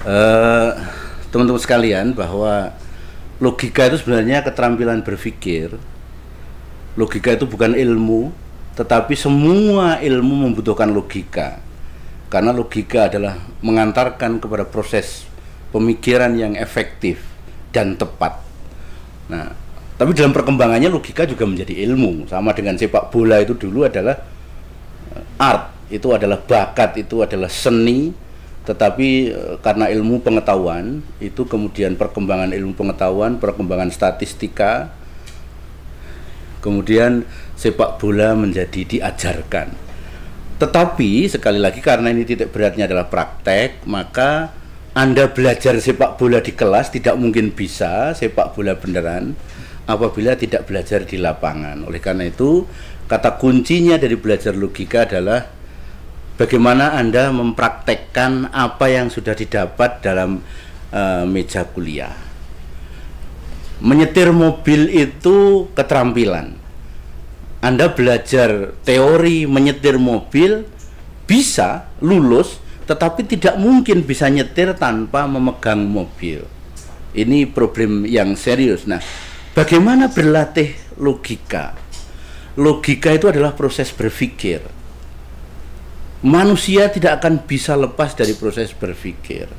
Eh, Teman-teman sekalian, bahwa logika itu sebenarnya keterampilan berpikir. Logika itu bukan ilmu, tetapi semua ilmu membutuhkan logika. Karena logika adalah mengantarkan kepada proses pemikiran yang efektif dan tepat. Nah, tapi dalam perkembangannya logika juga menjadi ilmu. Sama dengan sepak bola itu dulu adalah art, itu adalah bakat, itu adalah seni. Tetapi karena ilmu pengetahuan, itu kemudian perkembangan ilmu pengetahuan, perkembangan statistika, kemudian sepak bola menjadi diajarkan. Tetapi sekali lagi, karena ini titik beratnya adalah praktek, maka Anda belajar sepak bola di kelas tidak mungkin bisa sepak bola beneran apabila tidak belajar di lapangan. Oleh karena itu, kata kuncinya dari belajar logika adalah bagaimana Anda mempraktekkan apa yang sudah didapat dalam meja kuliah. Menyetir mobil itu keterampilan. Anda belajar teori menyetir mobil, bisa lulus, tetapi tidak mungkin bisa nyetir tanpa memegang mobil. Ini problem yang serius. Nah, bagaimana berlatih logika? Logika itu adalah proses berpikir. Manusia tidak akan bisa lepas dari proses berpikir.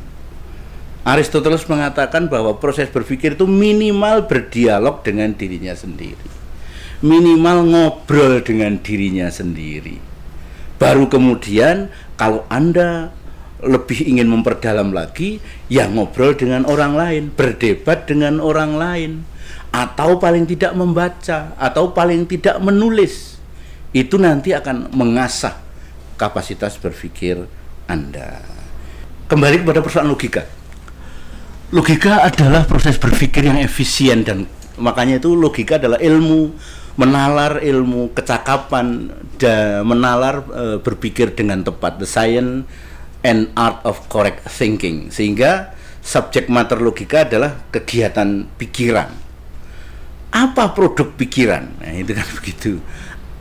Aristoteles mengatakan bahwa proses berpikir itu minimal berdialog dengan dirinya sendiri, minimal ngobrol dengan dirinya sendiri. Baru kemudian kalau Anda lebih ingin memperdalam lagi, ya ngobrol dengan orang lain, berdebat dengan orang lain, atau paling tidak membaca, atau paling tidak menulis. Itu nanti akan mengasah kapasitas berpikir Anda. Kembali kepada persoalan logika. Logika adalah proses berpikir yang efisien, dan makanya itu logika adalah ilmu menalar, ilmu kecakapan, dan menalar berpikir dengan tepat, the science and art of correct thinking. Sehingga subjek mater logika adalah kegiatan pikiran. Apa produk pikiran? Nah, itu kan begitu.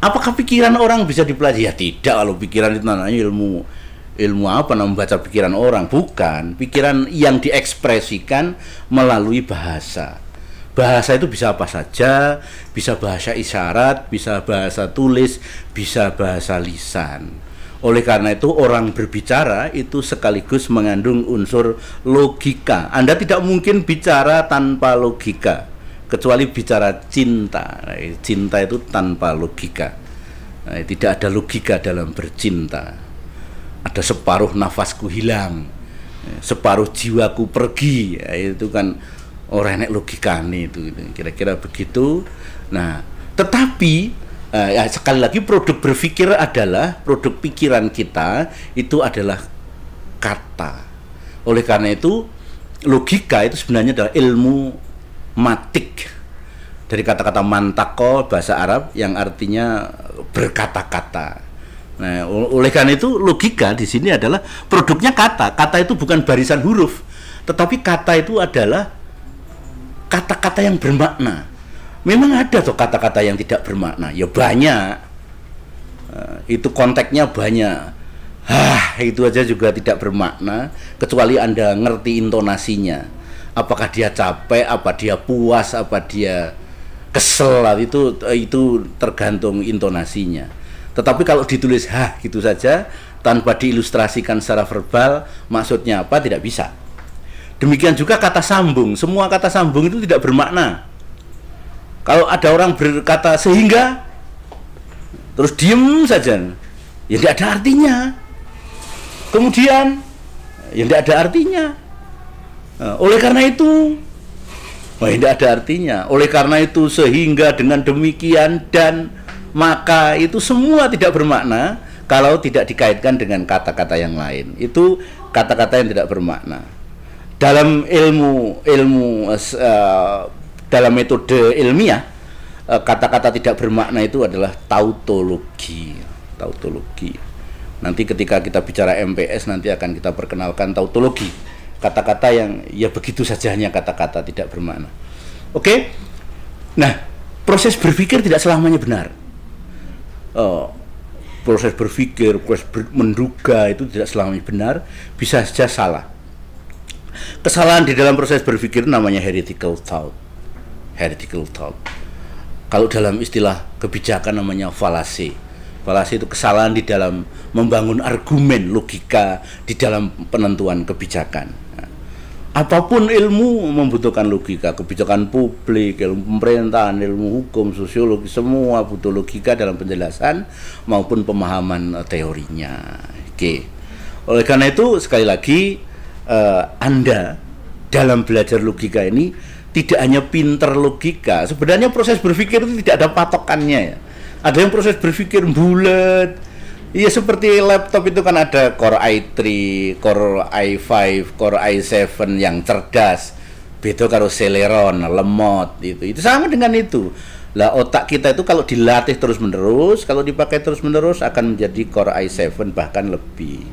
Apakah pikiran orang bisa dipelajari? Ya tidak, kalau pikiran itu namanya ilmu apa, membaca pikiran orang? Bukan. Pikiran yang diekspresikan melalui bahasa. Bahasa itu bisa apa saja, bisa bahasa isyarat, bisa bahasa tulis, bisa bahasa lisan. Oleh karena itu, orang berbicara itu sekaligus mengandung unsur logika. Anda tidak mungkin bicara tanpa logika, kecuali bicara cinta. Cinta itu tanpa logika. Tidak ada logika dalam bercinta. Ada separuh nafasku hilang, separuh jiwaku pergi. Itu kan orang enek logikane itu, kira-kira begitu. Nah, tetapi sekali lagi, produk berpikir adalah produk pikiran kita, itu adalah kata. Oleh karena itu, logika itu sebenarnya adalah ilmu matik, dari kata-kata mantako bahasa Arab yang artinya berkata-kata. Nah, oleh karena itu logika di sini adalah produknya kata. Kata itu bukan barisan huruf, tetapi kata itu adalah kata-kata yang bermakna. Memang ada tuh kata-kata yang tidak bermakna, ya banyak. Itu konteksnya banyak. Itu aja juga tidak bermakna, kecuali Anda ngerti intonasinya. Apakah dia capek, apa dia puas, apa dia kesel, itu tergantung intonasinya. Tetapi kalau ditulis gitu saja tanpa diilustrasikan secara verbal, maksudnya apa, tidak bisa. Demikian juga kata sambung. Semua kata sambung itu tidak bermakna. Kalau ada orang berkata sehingga terus diem saja, ya tidak ada artinya. Kemudian ya tidak ada artinya. Oleh karena itu, tidak ada artinya. Oleh karena itu, sehingga, dengan demikian, dan maka, itu semua tidak bermakna kalau tidak dikaitkan dengan kata-kata yang lain. Itu kata-kata yang tidak bermakna. Dalam dalam metode ilmiah, kata-kata tidak bermakna itu adalah tautologi. Nanti ketika kita bicara MPS, nanti akan kita perkenalkan tautologi. Kata-kata yang ya begitu saja, hanya kata-kata tidak bermakna. Oke? Nah, proses berpikir tidak selamanya benar. Proses berpikir, proses menduga itu tidak selamanya benar, bisa saja salah. Kesalahan di dalam proses berpikir namanya heretical thought. Heretical thought. Kalau dalam istilah kebijakan namanya falasi. Falasi itu kesalahan di dalam membangun argumen logika di dalam penentuan kebijakan. Apapun ilmu membutuhkan logika, kebijakan publik, ilmu pemerintahan, ilmu hukum, sosiologi, semua butuh logika dalam penjelasan maupun pemahaman teorinya. Oke. Oleh karena itu sekali lagi Anda dalam belajar logika ini tidak hanya pinter logika, sebenarnya proses berpikir itu tidak ada patokannya ya. Ada yang proses berpikir bulat. Iya, seperti laptop itu kan ada Core i3, Core i5, Core i7 yang cerdas. Beda karo Celeron, lemot itu. Itu sama dengan itu. Lah otak kita itu kalau dilatih terus-menerus, kalau dipakai terus-menerus akan menjadi Core i7 bahkan lebih.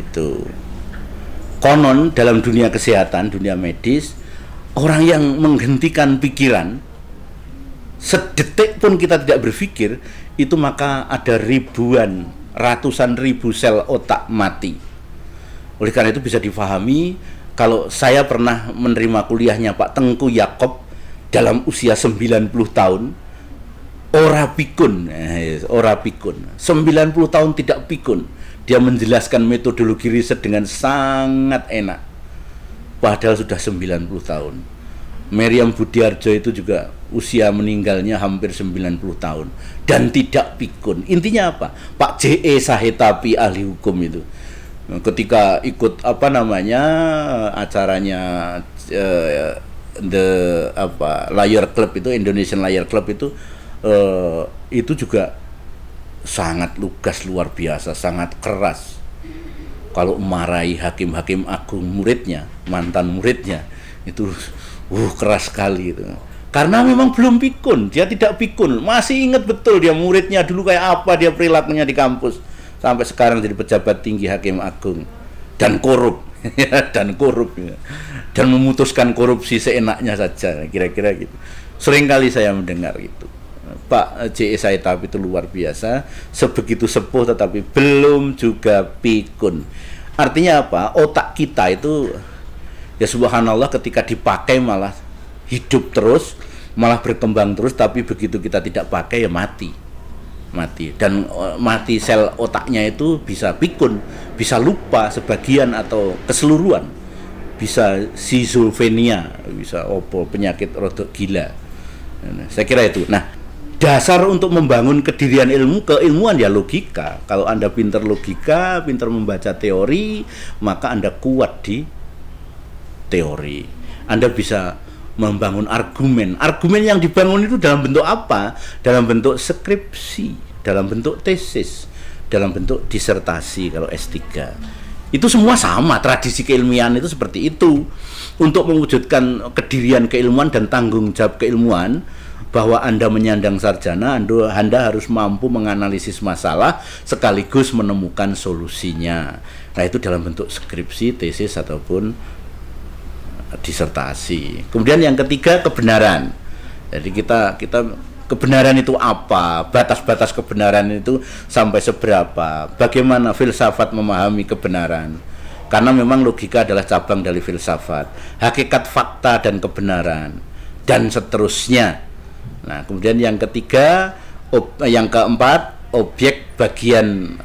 Itu. Konon dalam dunia kesehatan, dunia medis, orang yang menghentikan pikiran sedetik pun kita tidak berpikir, itu maka ada ribuan, ratusan ribu sel otak mati. Oleh karena itu bisa difahami kalau saya pernah menerima kuliahnya Pak Tengku Yakob dalam usia 90 tahun, ora pikun, 90 tahun tidak pikun. Dia menjelaskan metodologi riset dengan sangat enak. Padahal sudah 90 tahun. Meriam Budiarjo itu juga usia meninggalnya hampir 90 tahun dan tidak pikun. Intinya apa? Pak J.E. Sahetapi ahli hukum itu ketika ikut acaranya Lawyer Club itu, Indonesian Lawyer Club itu juga sangat lugas, luar biasa, sangat keras. Kalau marahi hakim-hakim agung muridnya, mantan muridnya itu keras sekali itu. Karena memang belum pikun, dia tidak pikun. Masih ingat betul dia muridnya dulu kayak apa dia perilakunya di kampus. Sampai sekarang jadi pejabat tinggi hakim agung dan korup dan korup ya. Dan memutuskan korupsi seenaknya saja, kira-kira gitu. Sering kali saya mendengar itu. Pak J.E. Sahetapi itu luar biasa, sebegitu sepuh tetapi belum juga pikun. Artinya apa? Otak kita itu ya subhanallah ketika dipakai malah hidup terus, malah berkembang terus, tapi begitu kita tidak pakai ya mati. Dan mati sel otaknya itu bisa pikun, bisa lupa sebagian atau keseluruhan. Bisa schizofrenia, bisa penyakit rodok gila. Nah, saya kira itu. Nah, dasar untuk membangun kedirian keilmuan ya logika. Kalau Anda pintar logika, pintar membaca teori, maka Anda kuat di teori. Anda bisa membangun argumen. Argumen yang dibangun itu dalam bentuk apa? Dalam bentuk skripsi, dalam bentuk tesis, dalam bentuk disertasi kalau S3. Itu semua sama, tradisi keilmuan itu seperti itu. Untuk mewujudkan kedirian keilmuan dan tanggung jawab keilmuan, bahwa Anda menyandang sarjana, Anda harus mampu menganalisis masalah sekaligus menemukan solusinya. Nah, itu dalam bentuk skripsi, tesis ataupun disertasi. Kemudian yang ketiga, kebenaran. Jadi kita kebenaran itu apa? Batas-batas kebenaran itu sampai seberapa? Bagaimana filsafat memahami kebenaran? Karena memang logika adalah cabang dari filsafat. Hakikat, fakta, dan kebenaran, dan seterusnya. Nah, kemudian yang ketiga, yang keempat, objek bagian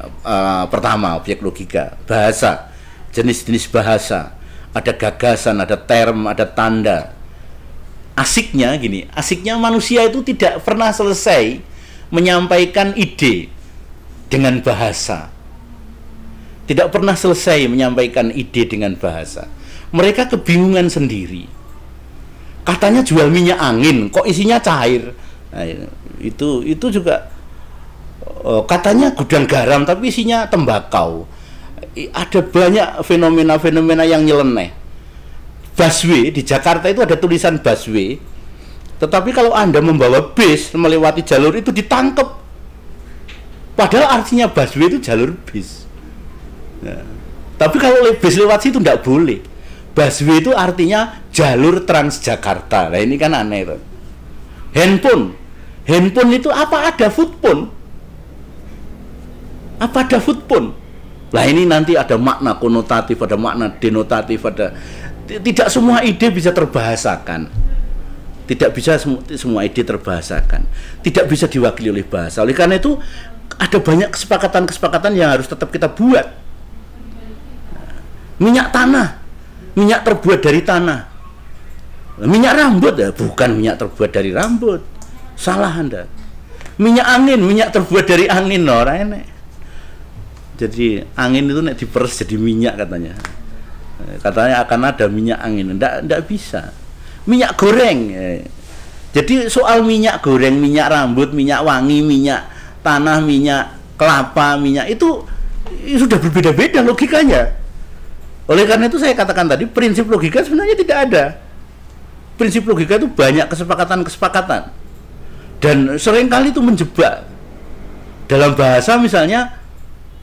pertama, objek logika, bahasa, jenis-jenis bahasa. Ada gagasan, ada term, ada tanda. Asiknya gini, asiknya manusia itu tidak pernah selesai menyampaikan ide dengan bahasa. Tidak pernah selesai menyampaikan ide dengan bahasa. Mereka kebingungan sendiri. Katanya jual minyak angin, kok isinya cair. Nah, itu juga katanya gudang garam tapi isinya tembakau. Ada banyak fenomena-fenomena yang nyeleneh. Busway di Jakarta itu ada tulisan busway, tetapi kalau Anda membawa bis melewati jalur itu ditangkap. Padahal artinya busway itu jalur bis. Nah, tapi kalau bis lewat situ tidak boleh. Busway itu artinya jalur Transjakarta. Nah, ini kan aneh itu. Handphone itu apa ada footphone? Apa ada footphone? Lah ini nanti ada makna konotatif, ada makna denotatif, ada tidak semua ide bisa terbahasakan. Tidak bisa semua ide terbahasakan. Tidak bisa diwakili oleh bahasa. Oleh karena itu ada banyak kesepakatan-kesepakatan yang harus tetap kita buat. Minyak tanah, minyak terbuat dari tanah. Minyak rambut ya, bukan minyak terbuat dari rambut. Salah Anda. Minyak angin, minyak terbuat dari angin, ora enek. Jadi angin itu nek diperes jadi minyak katanya. Katanya akan ada minyak angin. Ndak bisa. Minyak goreng. Jadi soal minyak goreng, minyak rambut, minyak wangi, minyak tanah, minyak kelapa, minyak itu sudah berbeda-beda logikanya. Oleh karena itu saya katakan tadi prinsip logika sebenarnya tidak ada. Prinsip logika itu banyak kesepakatan-kesepakatan. Dan seringkali itu menjebak. Dalam bahasa misalnya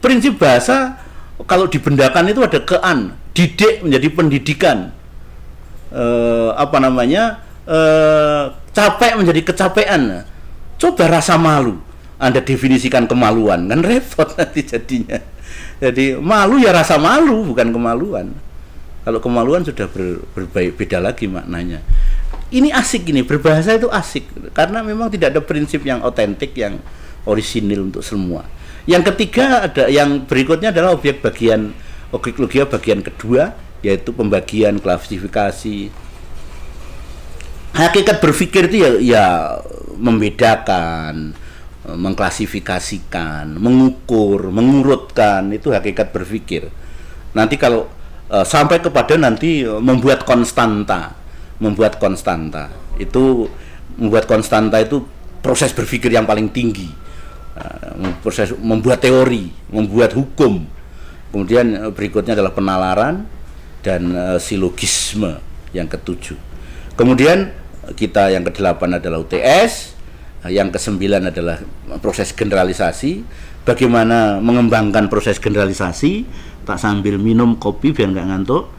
prinsip bahasa kalau dibendakan itu ada kean, didik menjadi pendidikan, capek menjadi kecapean. Coba rasa malu, Anda definisikan kemaluan, kan repot nanti jadinya. Jadi malu ya rasa malu, bukan kemaluan. Kalau kemaluan sudah beda lagi maknanya. Ini asik, ini berbahasa itu asik karena memang tidak ada prinsip yang otentik, yang orisinil untuk semua. Yang ketiga ada yang berikutnya adalah objek logia bagian kedua, yaitu pembagian, klasifikasi. Hakikat berpikir itu ya membedakan, mengklasifikasikan, mengukur, mengurutkan, itu hakikat berpikir. Nanti kalau sampai kepada nanti membuat konstanta itu proses berpikir yang paling tinggi. Proses membuat teori, membuat hukum. Kemudian berikutnya adalah penalaran dan silogisme yang ketujuh. Kemudian kita yang kedelapan adalah UTS, yang kesembilan adalah proses generalisasi. Bagaimana mengembangkan proses generalisasi? Tak sambil minum kopi biar nggak ngantuk.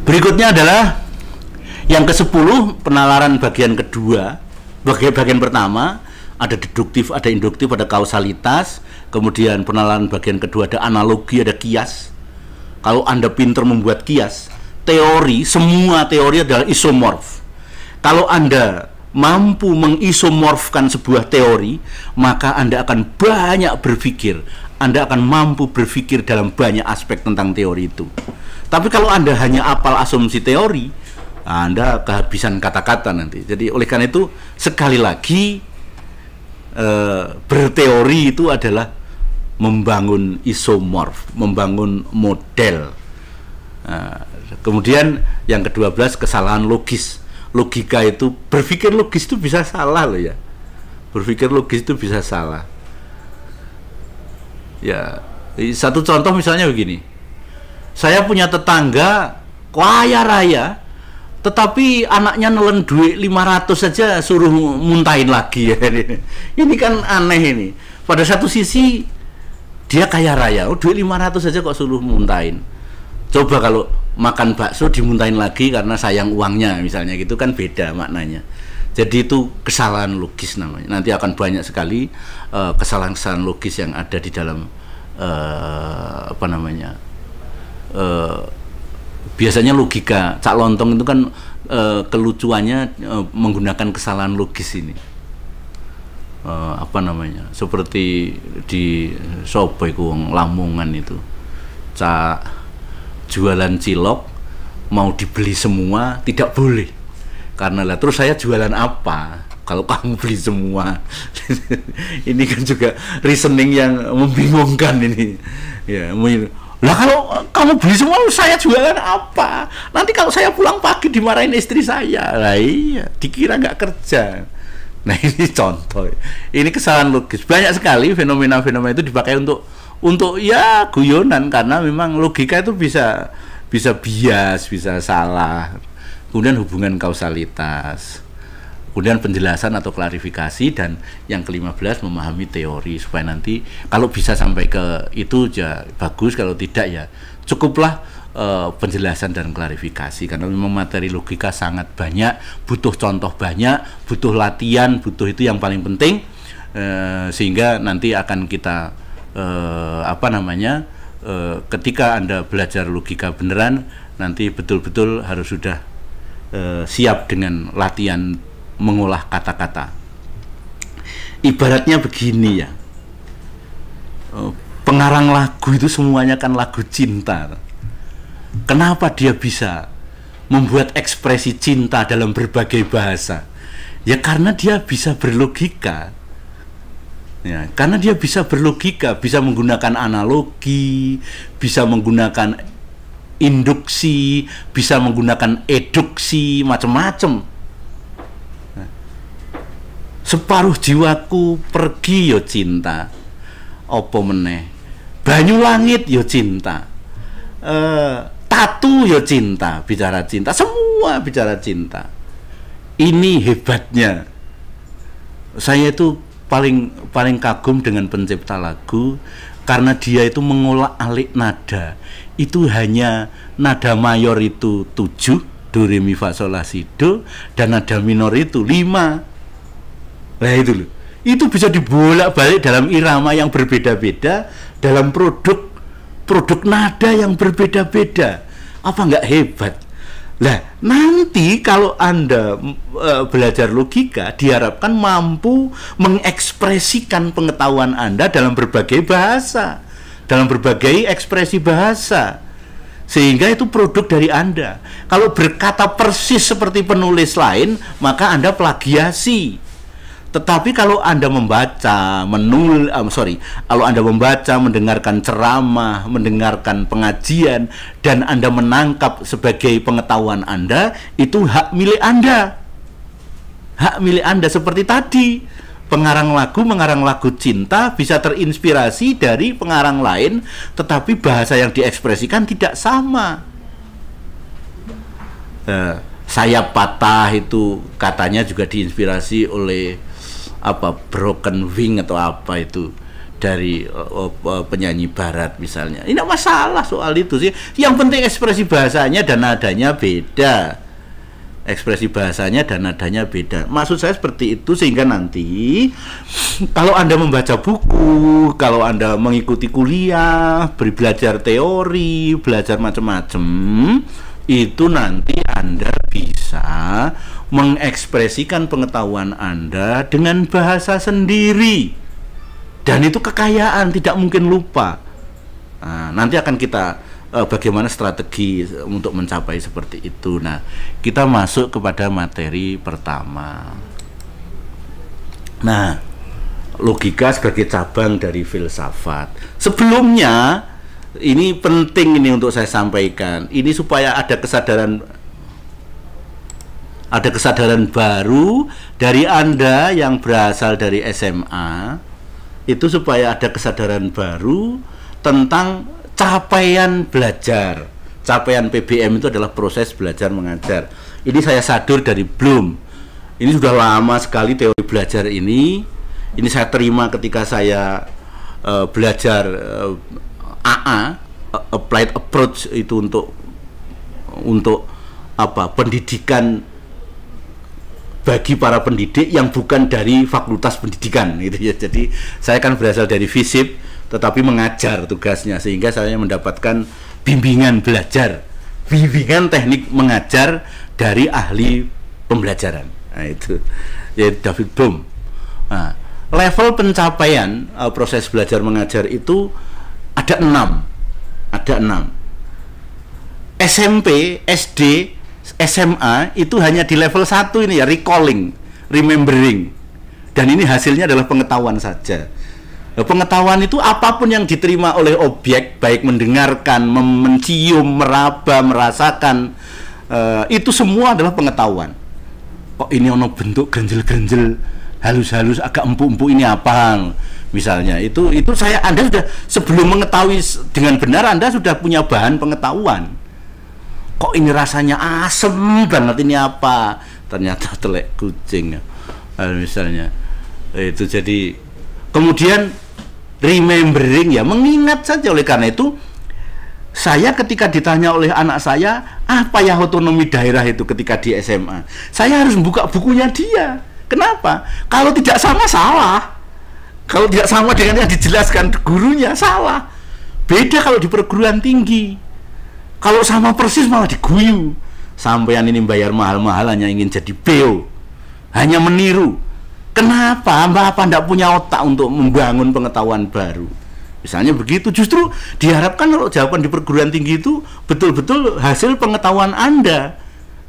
Berikutnya adalah yang ke-10, penalaran bagian kedua. Bagian pertama ada deduktif, ada induktif, ada kausalitas. Kemudian penalaran bagian kedua ada analogi, ada kias. Kalau Anda pintar membuat kias, teori, semua teori adalah isomorf. Kalau Anda mampu mengisomorfkan sebuah teori, maka Anda akan banyak berpikir. Anda akan mampu berpikir dalam banyak aspek tentang teori itu. Tapi kalau Anda hanya apal asumsi teori, Anda kehabisan kata-kata nanti. Jadi oleh karena itu sekali lagi berteori itu adalah membangun isomorf, membangun model. Kemudian yang ke-12 kesalahan logis. Logika itu, berpikir logis itu bisa salah loh ya. Berpikir logis itu bisa salah. Ya, satu contoh misalnya begini. Saya punya tetangga kaya raya, tetapi anaknya nelen duit 500 saja suruh muntahin lagi ya. Ini kan aneh ini. Pada satu sisi dia kaya raya, duit 500 saja kok suruh muntahin. Coba kalau makan bakso dimuntahin lagi karena sayang uangnya misalnya, gitu kan beda maknanya. Jadi itu kesalahan logis namanya. Nanti akan banyak sekali kesalahan-kesalahan logis yang ada di dalam biasanya logika Cak Lontong itu kan kelucuannya menggunakan kesalahan logis ini. Seperti di sopo iku Lamongan itu, Cak jualan cilok mau dibeli semua tidak boleh, karena lah terus saya jualan apa kalau kamu beli semua. Ini kan juga reasoning yang membingungkan ini ya. Lah kalau kamu beli semua, saya jualan apa? Nanti kalau saya pulang pagi dimarahin istri saya. Lah iya, dikira nggak kerja. Nah ini contoh. Ini kesalahan logis. Banyak sekali fenomena-fenomena itu dipakai untuk ya guyonan, karena memang logika itu bisa bias, bisa salah. Kemudian hubungan kausalitas. Kemudian penjelasan atau klarifikasi, dan yang ke-15 memahami teori, supaya nanti kalau bisa sampai ke itu ya bagus, kalau tidak ya cukuplah penjelasan dan klarifikasi, karena memang materi logika sangat banyak, butuh contoh banyak, butuh latihan, butuh itu yang paling penting. Sehingga nanti akan kita ketika Anda belajar logika beneran, nanti betul-betul harus sudah siap dengan latihan mengolah kata-kata. Ibaratnya begini ya, pengarang lagu itu semuanya kan lagu cinta. Kenapa dia bisa membuat ekspresi cinta dalam berbagai bahasa? Ya karena dia bisa berlogika. Ya, karena dia bisa berlogika, bisa menggunakan analogi, bisa menggunakan induksi, bisa menggunakan eduksi, macam-macam. Nah, separuh jiwaku pergi yo cinta, opo meneh, banyu langit yo cinta, tatu yo cinta, bicara cinta, semua bicara cinta. Ini hebatnya. Saya itu paling kagum dengan pencipta lagu, karena dia itu mengolah alik nada. Itu hanya nada mayor itu 7, do re mi fa sol la si do, dan nada minor itu 5. Nah itu loh. Itu bisa dibolak-balik dalam irama yang berbeda-beda, dalam produk nada yang berbeda-beda. Apa nggak hebat? Nah, nanti kalau Anda belajar logika, diharapkan mampu mengekspresikan pengetahuan Anda dalam berbagai bahasa, dalam berbagai ekspresi bahasa, sehingga itu produk dari Anda. Kalau berkata persis seperti penulis lain, maka Anda plagiasi. Tetapi kalau Anda membaca, kalau Anda membaca, mendengarkan ceramah, mendengarkan pengajian, dan Anda menangkap sebagai pengetahuan Anda, itu hak milik Anda. Hak milik Anda seperti tadi. Pengarang lagu cinta bisa terinspirasi dari pengarang lain, tetapi bahasa yang diekspresikan tidak sama. Sayap patah itu katanya juga diinspirasi oleh Broken Wing atau apa itu dari penyanyi barat misalnya. Ini tidak masalah soal itu sih. Yang penting ekspresi bahasanya dan nadanya beda. Ekspresi bahasanya dan nadanya beda. Maksud saya seperti itu, sehingga nanti kalau Anda membaca buku, kalau Anda mengikuti kuliah, belajar teori, belajar macam-macam, itu nanti Anda bisa mengekspresikan pengetahuan Anda dengan bahasa sendiri, dan itu kekayaan, tidak mungkin lupa. Nah, nanti akan kita bagaimana strategi untuk mencapai seperti itu. Nah, kita masuk kepada materi pertama. Nah, logika sebagai cabang dari filsafat. Sebelumnya, ini penting ini untuk saya sampaikan. Ini supaya ada kesadaran baru dari Anda yang berasal dari SMA, itu supaya ada kesadaran baru tentang capaian belajar. Capaian PBM itu adalah proses belajar mengajar. Ini saya sadur dari Bloom. Ini sudah lama sekali teori belajar ini. Ini saya terima ketika saya belajar AA, Applied Approach, itu untuk pendidikan bagi para pendidik yang bukan dari fakultas pendidikan gitu ya. Jadi saya kan berasal dari FISIP, tetapi mengajar tugasnya, sehingga saya mendapatkan bimbingan belajar, bimbingan teknik mengajar dari ahli pembelajaran. Nah, itu ya David Bohm. Nah, level pencapaian proses belajar mengajar itu ada 6. SMP, SD, SMA itu hanya di level 1 ini ya, recalling, remembering. Dan ini hasilnya adalah pengetahuan saja. Pengetahuan itu apapun yang diterima oleh objek, baik mendengarkan, mencium, meraba, merasakan, itu semua adalah pengetahuan. Kok ini ono bentuk grenjel-grenjel, halus-halus, agak empuk-empuk, ini apa? Misalnya itu Anda sudah, sebelum mengetahui dengan benar, Anda sudah punya bahan pengetahuan. Kok ini rasanya asem banget, ini apa? Ternyata telek kucing, misalnya. Itu jadi, kemudian remembering, ya mengingat saja. Oleh karena itu saya ketika ditanya oleh anak saya apa ya otonomi daerah itu ketika di SMA, saya harus membuka bukunya dia. Kenapa? Kalau tidak sama, salah. Kalau tidak sama dengan yang dijelaskan gurunya, salah. Beda kalau di perguruan tinggi. Kalau sama persis malah diguyu. Sampean ini bayar mahal-mahal hanya ingin jadi BO, hanya meniru. Kenapa? Apa tidak punya otak untuk membangun pengetahuan baru? Misalnya begitu. Justru diharapkan kalau jawaban di perguruan tinggi itu betul-betul hasil pengetahuan Anda.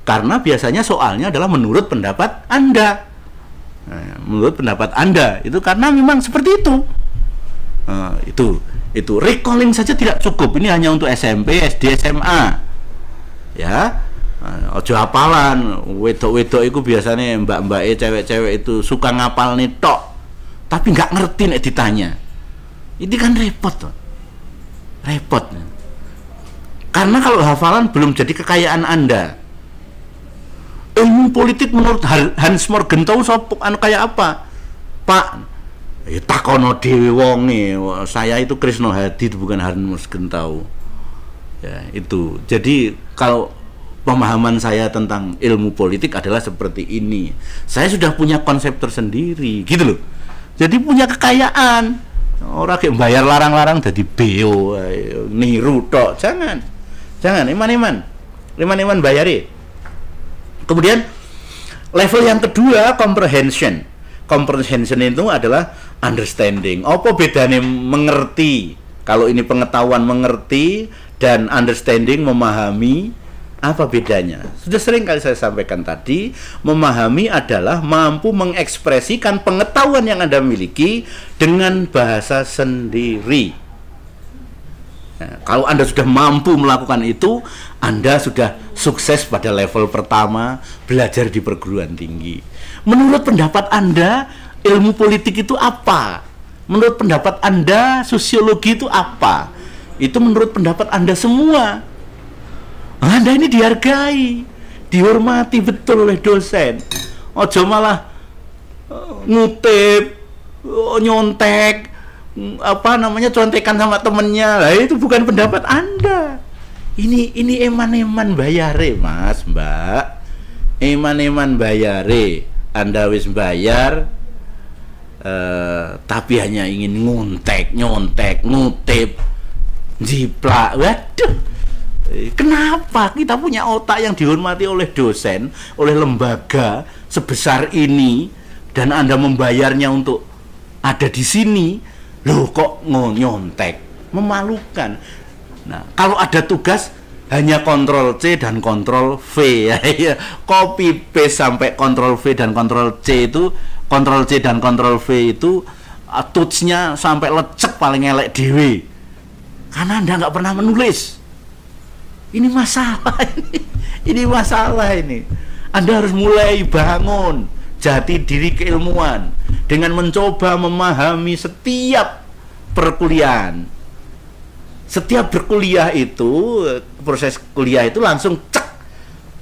Karena biasanya soalnya adalah menurut pendapat Anda. Nah, menurut pendapat Anda itu karena memang seperti itu. Itu recalling saja tidak cukup. Ini hanya untuk SMP, SD, SMA. Ya. Ojo hafalan. Wedok-wedok itu biasanya mbak-mbak cewek-cewek itu suka ngapal nih tok, tapi nggak ngerti nek ditanya. Ini kan repot tuh. Repot. Karena kalau hafalan belum jadi kekayaan Anda. Ilmu politik menurut Hans Morgenthau kayak apa? Pak, takono dhewe wonge. Saya itu Krisno Hadi, bukan Hans Morgenthau. Ya, itu. Jadi kalau pemahaman saya tentang ilmu politik adalah seperti ini. Saya sudah punya konsep tersendiri, gitu loh. Jadi punya kekayaan. Orang kayak bayar larang-larang jadi BO, niru tok. Jangan, iman bayari. Kemudian level yang kedua, comprehension. Comprehension itu adalah understanding. Apa bedanya mengerti? Kalau ini pengetahuan mengerti dan understanding memahami, apa bedanya? Sudah sering kali saya sampaikan tadi, memahami adalah mampu mengekspresikan pengetahuan yang Anda miliki dengan bahasa sendiri. Nah, kalau Anda sudah mampu melakukan itu, Anda sudah sukses pada level pertama belajar di perguruan tinggi. Menurut pendapat Anda, ilmu politik itu apa? Menurut pendapat Anda, sosiologi itu apa? Itu menurut pendapat Anda semua. Anda ini dihargai, dihormati betul oleh dosen. Ojo malah ngutip, nyontek, contekan sama temennya. Lah itu bukan pendapat Anda. Ini eman-eman bayare, Mas, Mbak. Eman-eman bayare. Anda wis bayar, tapi hanya ingin nyontek, ngutip, jiplak. Waduh. Kenapa kita punya otak yang dihormati oleh dosen, oleh lembaga sebesar ini, dan Anda membayarnya untuk ada di sini, loh kok nyontek, memalukan. Nah, kalau ada tugas hanya kontrol C dan kontrol V, ya, copy paste sampai kontrol V dan kontrol C itu, kontrol C dan kontrol V itu touch-nya sampai lecek paling elek dewe, karena Anda nggak pernah menulis. Ini masalah ini masalah ini. Anda harus mulai bangun jati diri keilmuan dengan mencoba memahami setiap perkuliahan. Setiap berkuliah itu, proses kuliah itu langsung cek.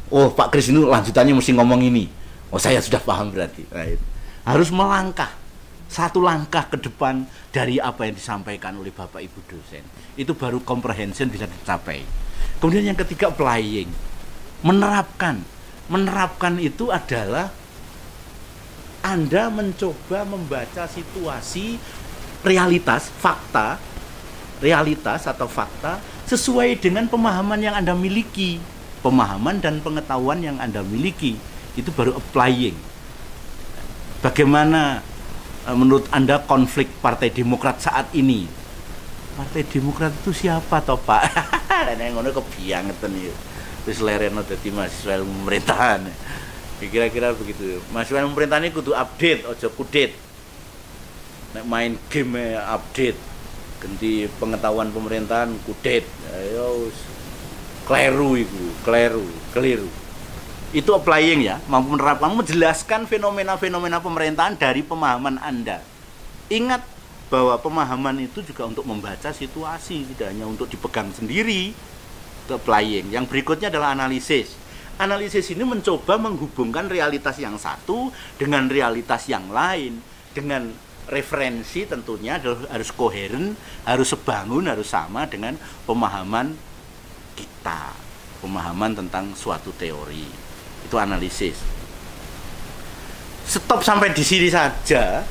Oh, Pak Kris ini lanjutannya mesti ngomong ini. Oh, saya sudah paham berarti. Nah, harus melangkah satu langkah ke depan dari apa yang disampaikan oleh Bapak Ibu dosen. Itu baru comprehension bisa dicapai. Kemudian yang ketiga, applying. Menerapkan itu adalah Anda mencoba membaca situasi, realitas atau fakta sesuai dengan pemahaman yang Anda miliki. Pemahaman dan pengetahuan yang Anda miliki. Itu baru applying. Bagaimana menurut Anda konflik Partai Demokrat saat ini? Partai Demokrat itu siapa toh, Pak? Nek ngono kebiangetan iki. Wis lereno dadi mahasiswa ilmu pemerintahan. Kira-kira begitu. Mahasiswa ilmu pemerintahan iki kudu update, aja kudit. Nek main game update, ganti pengetahuan pemerintahan kudit. Ayo keliru iku, keliru. Itu applying ya, mampu menerapkan, menjelaskan fenomena-fenomena pemerintahan dari pemahaman Anda. Ingat bahwa pemahaman itu juga untuk membaca situasi, tidak hanya untuk dipegang sendiri. Itu applying. Yang berikutnya adalah analisis. Analisis ini mencoba menghubungkan realitas yang satu dengan realitas yang lain, dengan referensi tentunya harus koheren, harus sebangun, harus sama dengan pemahaman kita, pemahaman tentang suatu teori. Itu analisis. Stop sampai di sini saja.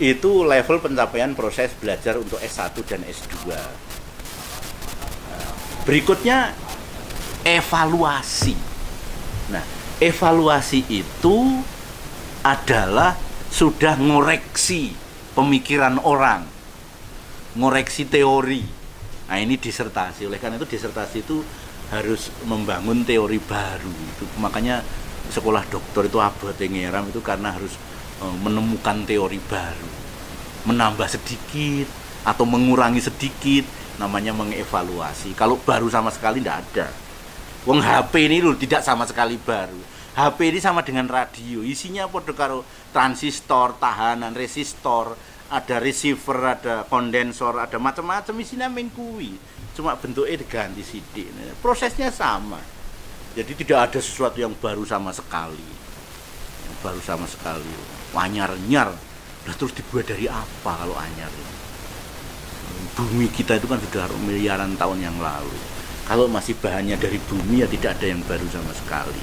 Itu level pencapaian proses belajar untuk S1 dan S2. Berikutnya evaluasi. Nah, evaluasi itu adalah sudah ngoreksi pemikiran orang, ngoreksi teori. Nah, ini disertasi. Oleh karena itu disertasi itu harus membangun teori baru. Itu makanya sekolah dokter itu abote ngeram itu karena harus menemukan teori baru, menambah sedikit atau mengurangi sedikit, namanya mengevaluasi. Kalau baru sama sekali tidak ada. Wong HP ini loh tidak sama sekali baru. HP ini sama dengan radio, isinya podo karo transistor, tahanan, resistor, ada receiver, ada kondensor, ada macam-macam isinya mengkui. Cuma bentuknya diganti sidik. Prosesnya sama. Jadi tidak ada sesuatu yang baru sama sekali. Yang baru sama sekali. Anyar-nyar. Lah terus dibuat dari apa kalau anyar? Bumi kita itu kan sudah miliaran tahun yang lalu. Kalau masih bahannya dari bumi ya tidak ada yang baru sama sekali.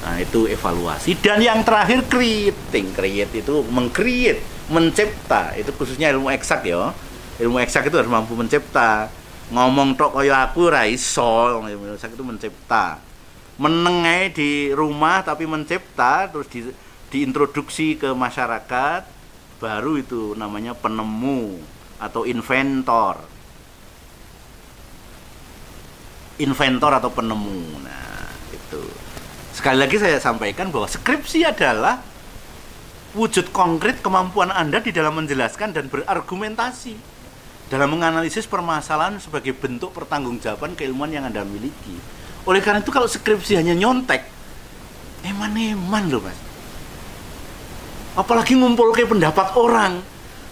Nah, itu evaluasi. Dan yang terakhir creating. Create itu meng-create, mencipta. Itu khususnya ilmu eksak ya. Ilmu eksak itu harus mampu mencipta. Ngomong tok kaya aku ora iso. Ilmu eksak itu mencipta. Menengai di rumah tapi mencipta terus diintroduksi ke masyarakat, baru itu namanya penemu atau inventor. Inventor atau penemu. Nah, itu. Sekali lagi saya sampaikan bahwa skripsi adalah wujud konkret kemampuan Anda di dalam menjelaskan dan berargumentasi dalam menganalisis permasalahan sebagai bentuk pertanggungjawaban keilmuan yang Anda miliki. Oleh karena itu kalau skripsi hanya nyontek, eman-eman loh Mas. Apalagi ngumpul ke pendapat orang,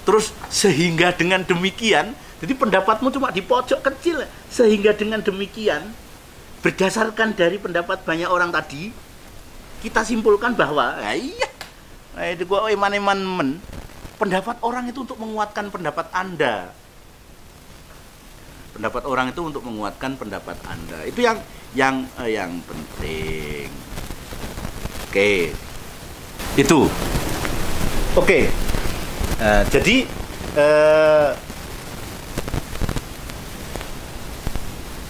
terus sehingga dengan demikian, jadi pendapatmu cuma di pojok kecil, sehingga dengan demikian, berdasarkan dari pendapat banyak orang tadi, kita simpulkan bahwa, iya, itu kok eman-eman, pendapat orang itu untuk menguatkan pendapat Anda. Pendapat orang itu untuk menguatkan pendapat Anda. Itu yang penting. Oke. Itu. Oke. Jadi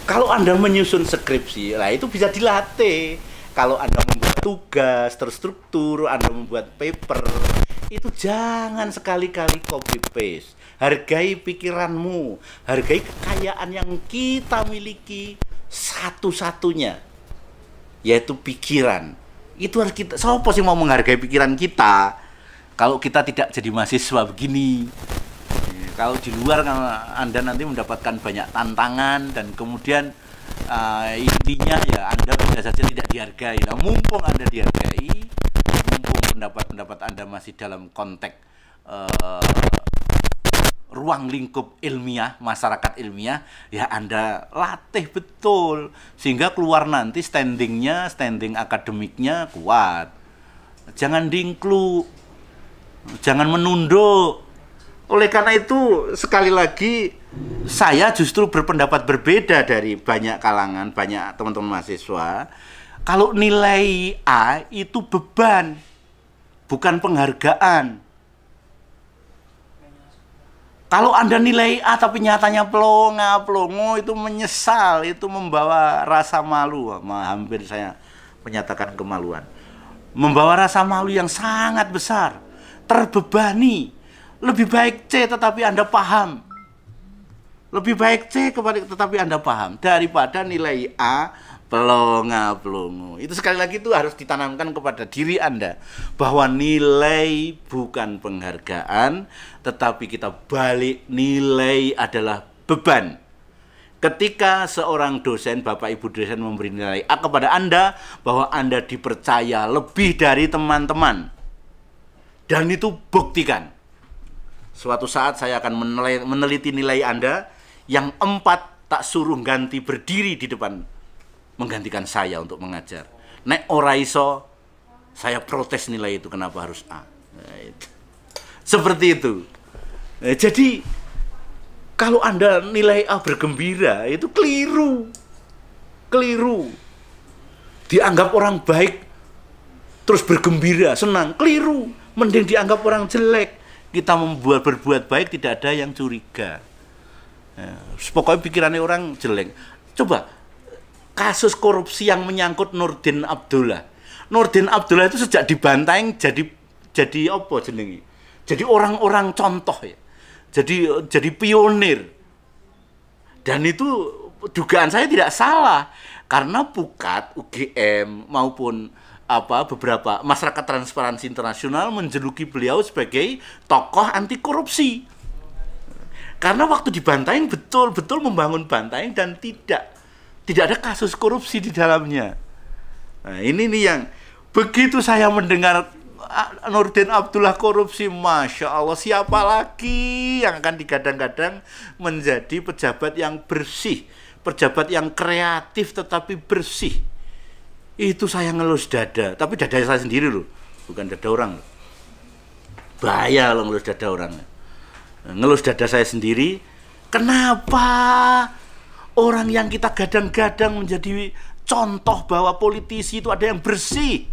kalau Anda menyusun skripsi, lah itu bisa dilatih. Kalau Anda membuat tugas terstruktur, Anda membuat paper, itu jangan sekali-kali copy paste. Hargai pikiranmu, hargai kekayaan yang kita miliki satu-satunya, yaitu pikiran. Itu harus kita. Siapa sih mau menghargai pikiran kita? Kalau kita tidak jadi mahasiswa begini, kalau di luar Anda nanti mendapatkan banyak tantangan dan kemudian intinya ya Anda bisa saja tidak dihargai. Nah, mumpung Anda dihargai, mumpung pendapat-pendapat Anda masih dalam konteks ruang lingkup ilmiah, masyarakat ilmiah, ya Anda latih betul sehingga keluar nanti standing akademiknya kuat. Jangan dingkluk, jangan menunduk. Oleh karena itu, sekali lagi saya justru berpendapat berbeda dari banyak kalangan, banyak teman-teman mahasiswa. Kalau nilai A itu beban, bukan penghargaan. Kalau Anda nilai A tapi nyatanya pelongo itu menyesal, itu membawa rasa malu. Hampir saya menyatakan kemaluan. Membawa rasa malu yang sangat besar, terbebani. Lebih baik C tetapi Anda paham. Lebih baik C tetapi Anda paham daripada nilai A pelongo. Itu sekali lagi itu harus ditanamkan kepada diri Anda bahwa nilai bukan penghargaan, tetapi kita balik, nilai adalah beban. Ketika seorang dosen, Bapak Ibu dosen memberi nilai A kepada Anda, bahwa Anda dipercaya lebih dari teman-teman. Dan itu buktikan. Suatu saat saya akan meneliti nilai Anda, yang 4 tak suruh ganti berdiri di depan menggantikan saya untuk mengajar. Nek ora iso, saya protes nilai itu, kenapa harus A. Nah, itu. Seperti itu. Jadi kalau Anda nilai A bergembira, itu keliru. Dianggap orang baik terus bergembira, senang, keliru. Mending dianggap orang jelek, kita berbuat baik tidak ada yang curiga. Pokoknya pikirannya orang jelek. Coba kasus korupsi yang menyangkut Nurdin Abdullah. Nurdin Abdullah itu sejak di Bantaeng jadi apa jenenge? Jadi orang-orang contoh ya. Jadi pionir. Dan itu dugaan saya tidak salah karena Pukat, UGM maupun beberapa masyarakat transparansi internasional menjuluki beliau sebagai tokoh anti korupsi. Karena waktu di Bantaeng betul-betul membangun Bantaeng dan tidak ada kasus korupsi di dalamnya. Nah, ini nih yang begitu saya mendengar Nurdin Abdullah korupsi, Masya Allah, siapa lagi yang akan digadang-gadang menjadi pejabat yang bersih, pejabat yang kreatif tetapi bersih. Itu saya ngelus dada, tapi dada saya sendiri loh, bukan dada orang. Bahaya loh ngelus dada orang. Ngelus dada saya sendiri. Kenapa orang yang kita gadang-gadang menjadi contoh bahwa politisi itu ada yang bersih,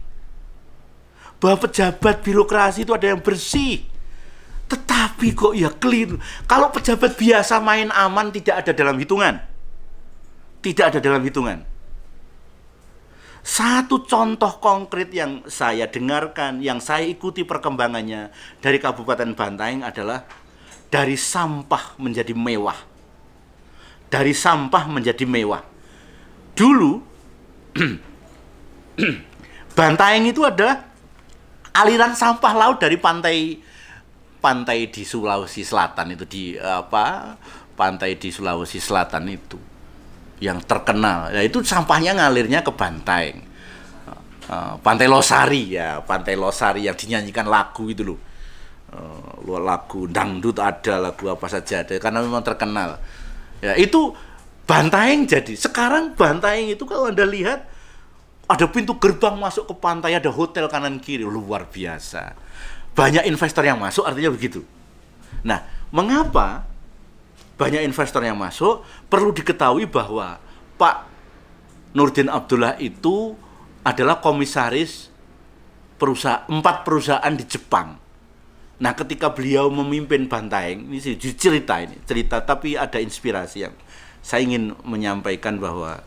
bahwa pejabat birokrasi itu ada yang bersih, tetapi kok ya clear. Kalau pejabat biasa main aman tidak ada dalam hitungan. Tidak ada dalam hitungan. Satu contoh konkret yang saya dengarkan, yang saya ikuti perkembangannya dari Kabupaten Bantaeng adalah dari sampah menjadi mewah. Dari sampah menjadi mewah. Dulu Bantaeng itu adalah aliran sampah laut dari pantai di Sulawesi Selatan itu, pantai di Sulawesi Selatan itu yang terkenal. Ya, itu sampahnya ngalirnya ke Bantaeng. Pantai Losari ya, Pantai Losari yang dinyanyikan lagu itu loh. Lagu dangdut ada, lagu apa saja ada, karena memang terkenal. Ya, itu Bantaeng jadi. Sekarang Bantaeng itu kalau Anda lihat ada pintu gerbang masuk ke pantai, ada hotel kanan kiri, luar biasa. Banyak investor yang masuk, artinya begitu. Nah, mengapa banyak investor yang masuk? Perlu diketahui bahwa Pak Nurdin Abdullah itu adalah komisaris 4 perusahaan di Jepang. Nah, ketika beliau memimpin Bantaeng, ini cerita, tapi ada inspirasi yang saya ingin menyampaikan bahwa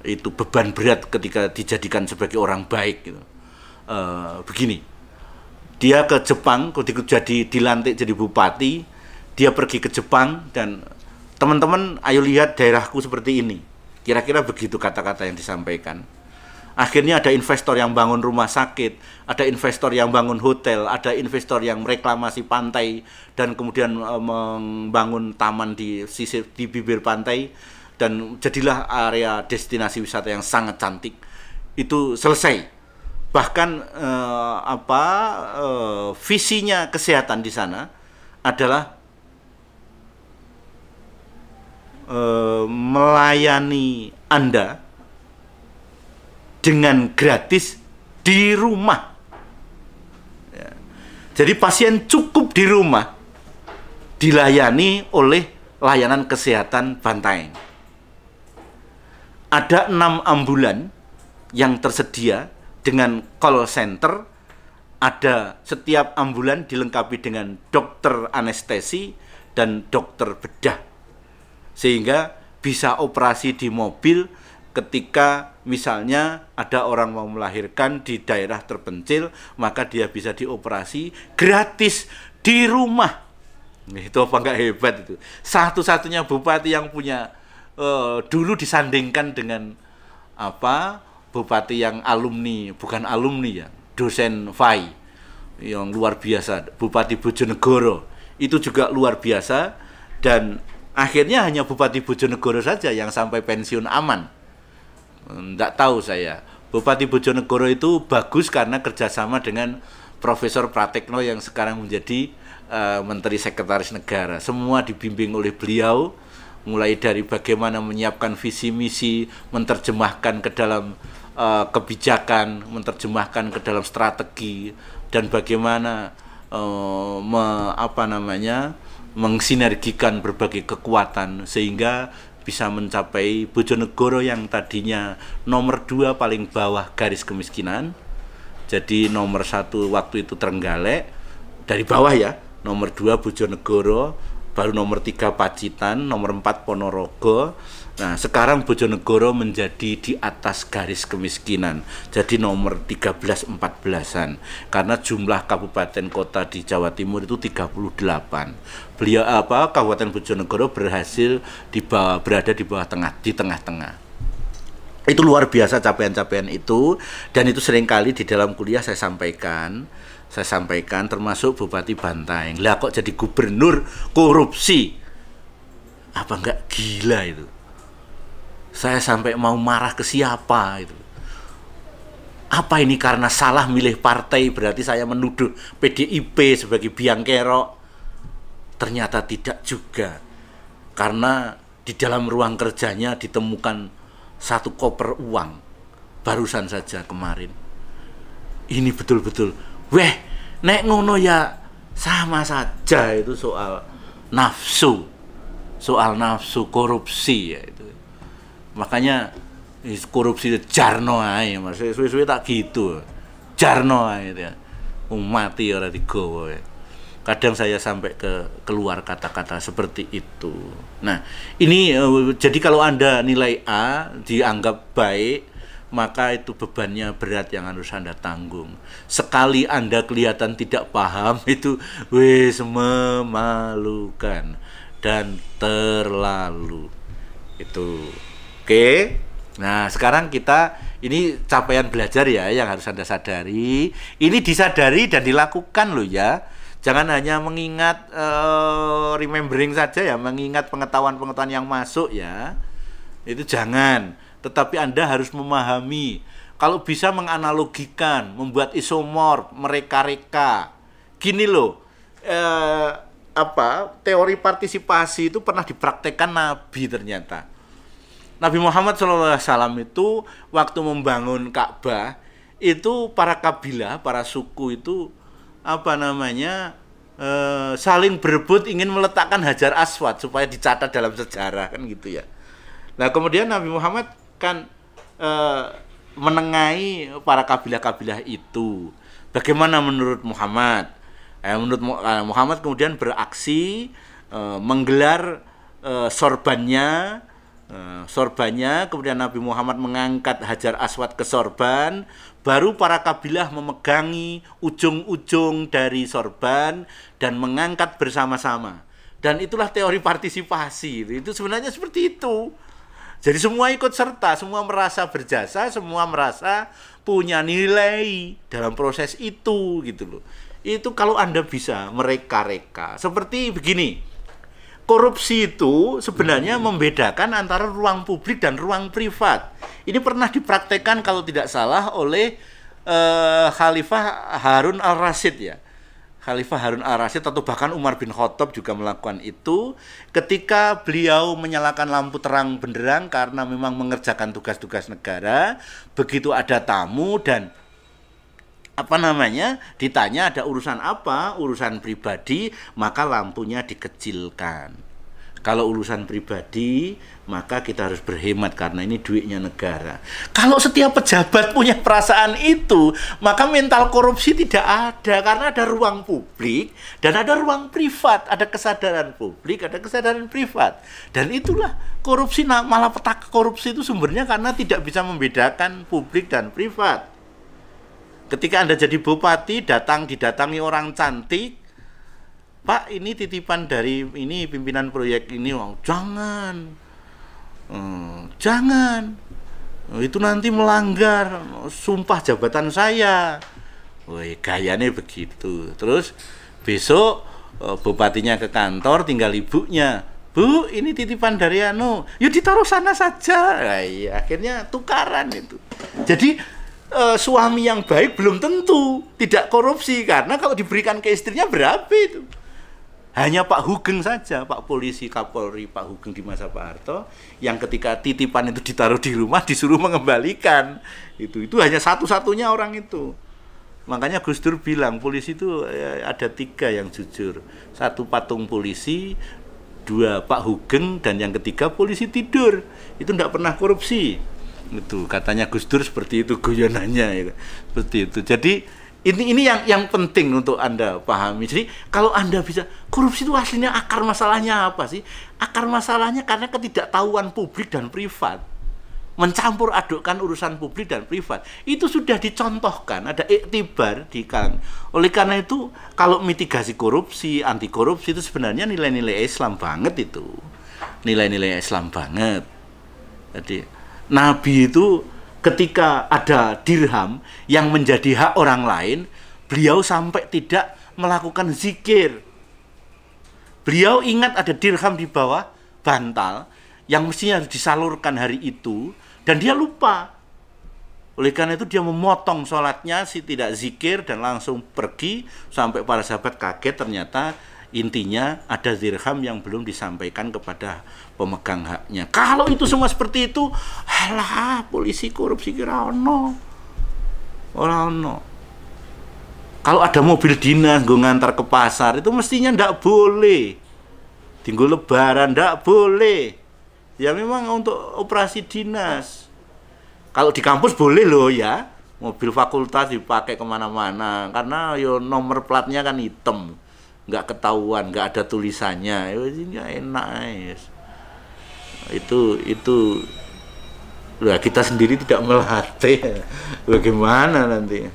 itu beban berat ketika dijadikan sebagai orang baik gitu. Begini, dia ke Jepang, ketika dilantik jadi bupati, dia pergi ke Jepang dan teman-teman, ayo lihat daerahku seperti ini. Kira-kira begitu kata-kata yang disampaikan. Akhirnya ada investor yang bangun rumah sakit, ada investor yang bangun hotel, ada investor yang mereklamasi pantai dan kemudian membangun taman di bibir pantai, dan jadilah area destinasi wisata yang sangat cantik. Itu selesai. Bahkan visinya kesehatan di sana adalah melayani Anda dengan gratis di rumah. Ya. Jadi pasien cukup di rumah dilayani oleh layanan kesehatan Bantaeng. Ada 6 ambulan yang tersedia dengan call center. Ada setiap ambulan dilengkapi dengan dokter anestesi dan dokter bedah, sehingga bisa operasi di mobil ketika misalnya ada orang mau melahirkan di daerah terpencil, maka dia bisa dioperasi gratis di rumah. Itu apa enggak hebat itu? Satu-satunya bupati yang punya, dulu disandingkan dengan bupati yang alumni, bukan alumni ya, dosen FAI yang luar biasa, Bupati Bojonegoro. Itu juga luar biasa, dan akhirnya hanya Bupati Bojonegoro saja yang sampai pensiun aman. Nggak tahu saya. Bupati Bojonegoro itu bagus karena kerjasama dengan Profesor Pratekno yang sekarang menjadi Menteri Sekretaris Negara. Semua dibimbing oleh beliau, mulai dari bagaimana menyiapkan visi misi, menerjemahkan ke dalam kebijakan, menerjemahkan ke dalam strategi, dan bagaimana mensinergikan berbagai kekuatan sehingga bisa mencapai Bojonegoro yang tadinya nomor 2 paling bawah garis kemiskinan, jadi nomor 1 waktu itu Trenggalek, dari bawah ya, nomor 2 Bojonegoro, baru nomor 3 Pacitan, nomor 4 Ponorogo. Nah, sekarang Bojonegoro menjadi di atas garis kemiskinan. Jadi nomor 13-14-an. Karena jumlah kabupaten kota di Jawa Timur itu 38. Kabupaten Bojonegoro berhasil berada di bawah tengah-tengah. Itu luar biasa capaian-capaian itu, dan itu seringkali di dalam kuliah saya sampaikan termasuk Bupati Bantaeng. Lah kok jadi gubernur korupsi? Apa enggak gila itu? Saya sampai mau marah ke siapa itu. Apa ini karena salah milih partai berarti saya menuduh PDIP sebagai biang kerok? Ternyata tidak juga. Karena di dalam ruang kerjanya ditemukan 1 koper uang barusan saja kemarin. Ini betul-betul, nek ngono ya sama saja, itu soal nafsu korupsi ya itu. Makanya korupsi jarno ae, Mas. Suwe-suwe tak gitu. Jarno ae ya. Mati ora digowo ya. Kadang saya sampai keluar kata-kata seperti itu. Nah, ini jadi kalau Anda nilai A dianggap baik, maka itu bebannya berat yang harus Anda tanggung. Sekali Anda kelihatan tidak paham, itu wis memalukan dan terlalu. Itu. Oke. Nah, sekarang ini capaian belajar ya yang harus Anda sadari. Ini disadari dan dilakukan loh ya. Jangan hanya mengingat remembering saja ya, mengingat pengetahuan-pengetahuan yang masuk ya. Itu jangan. Tetapi Anda harus memahami. Kalau bisa menganalogikan, membuat isomorf, mereka-reka. Gini loh, teori partisipasi itu pernah dipraktekkan Nabi ternyata. Nabi Muhammad SAW itu waktu membangun Ka'bah, itu para kabilah, para suku itu saling berebut ingin meletakkan Hajar Aswad supaya dicatat dalam sejarah kan gitu ya. Nah, kemudian Nabi Muhammad kan menengahi para kabilah-kabilah itu. Bagaimana menurut Muhammad? Menurut Muhammad kemudian beraksi menggelar sorbannya, kemudian Nabi Muhammad mengangkat Hajar Aswad ke sorban, baru para kabilah memegangi ujung-ujung dari sorban dan mengangkat bersama-sama. Dan itulah teori partisipasi. Itu sebenarnya seperti itu. Jadi semua ikut serta, semua merasa berjasa, semua merasa punya nilai dalam proses itu gitu loh. Itu kalau Anda bisa mereka-reka. Seperti begini. Korupsi itu sebenarnya membedakan antara ruang publik dan ruang privat. Ini pernah dipraktekkan kalau tidak salah oleh Khalifah Harun al-Rasyid ya. Khalifah Harun al-Rasyid atau bahkan Umar bin Khattab juga melakukan itu ketika beliau menyalakan lampu terang benderang karena memang mengerjakan tugas-tugas negara. Begitu ada tamu dan ditanya ada urusan apa, urusan pribadi, maka lampunya dikecilkan. Kalau urusan pribadi, maka kita harus berhemat karena ini duitnya negara. Kalau setiap pejabat punya perasaan itu, maka mental korupsi tidak ada karena ada ruang publik dan ada ruang privat, ada kesadaran publik, ada kesadaran privat. Dan itulah korupsi, malah petaka korupsi itu sumbernya karena tidak bisa membedakan publik dan privat. Ketika Anda jadi bupati, didatangi orang cantik, Pak, ini titipan dari ini pimpinan proyek ini. Jangan, itu nanti melanggar sumpah jabatan saya. Woi, gayanya begitu. Terus besok bupatinya ke kantor, tinggal ibunya. Bu, ini titipan dari ya ditaruh sana saja. Nah, iya, akhirnya tukaran itu. Jadi suami yang baik belum tentu tidak korupsi karena kalau diberikan ke istrinya berapa itu. Hanya Pak Hugeng saja, Pak Polisi Kapolri Pak Hugeng di masa Pak Harto yang ketika titipan itu ditaruh di rumah disuruh mengembalikan. Itu hanya satu-satunya orang itu. Makanya Gus Dur bilang polisi itu ada 3 yang jujur. 1 patung polisi, 2 Pak Hugeng, dan yang ketiga polisi tidur. Itu tidak pernah korupsi. Itu katanya Gus Dur seperti itu guyonannya ya. Seperti itu. Jadi Ini yang penting untuk Anda pahami. Jadi kalau Anda bisa, korupsi itu aslinya akar masalahnya apa sih? Akar masalahnya karena ketidaktahuan publik dan privat. Mencampur adukkan urusan publik dan privat. Itu sudah dicontohkan, ada iktibar di kan. Oleh karena itu, kalau mitigasi korupsi, anti korupsi itu sebenarnya nilai-nilai Islam banget itu. Nilai-nilai Islam banget. Jadi Nabi itu ketika ada dirham yang menjadi hak orang lain, beliau sampai tidak melakukan zikir. Beliau ingat ada dirham di bawah bantal yang mestinya harus disalurkan hari itu, dan dia lupa. Oleh karena itu dia memotong sholatnya, tidak zikir, dan langsung pergi, sampai para sahabat kaget ternyata intinya ada dirham yang belum disampaikan kepada pemegang haknya. Kalau itu semua seperti itu, alah, polisi korupsi kira ono. Orang ono. Kalau ada mobil dinas gue ngantar ke pasar, itu mestinya ndak boleh. Tinggal lebaran ndak boleh. Ya memang untuk operasi dinas. Kalau di kampus boleh loh ya, mobil fakultas dipakai kemana-mana, karena yo nomor platnya kan hitam, nggak ketahuan, nggak ada tulisannya, ini enak guys. Itu lah, kita sendiri tidak melatih, bagaimana nanti.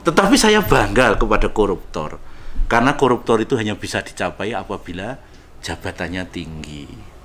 Tetapi saya bangga kepada koruptor, karena koruptor itu hanya bisa dicapai apabila jabatannya tinggi.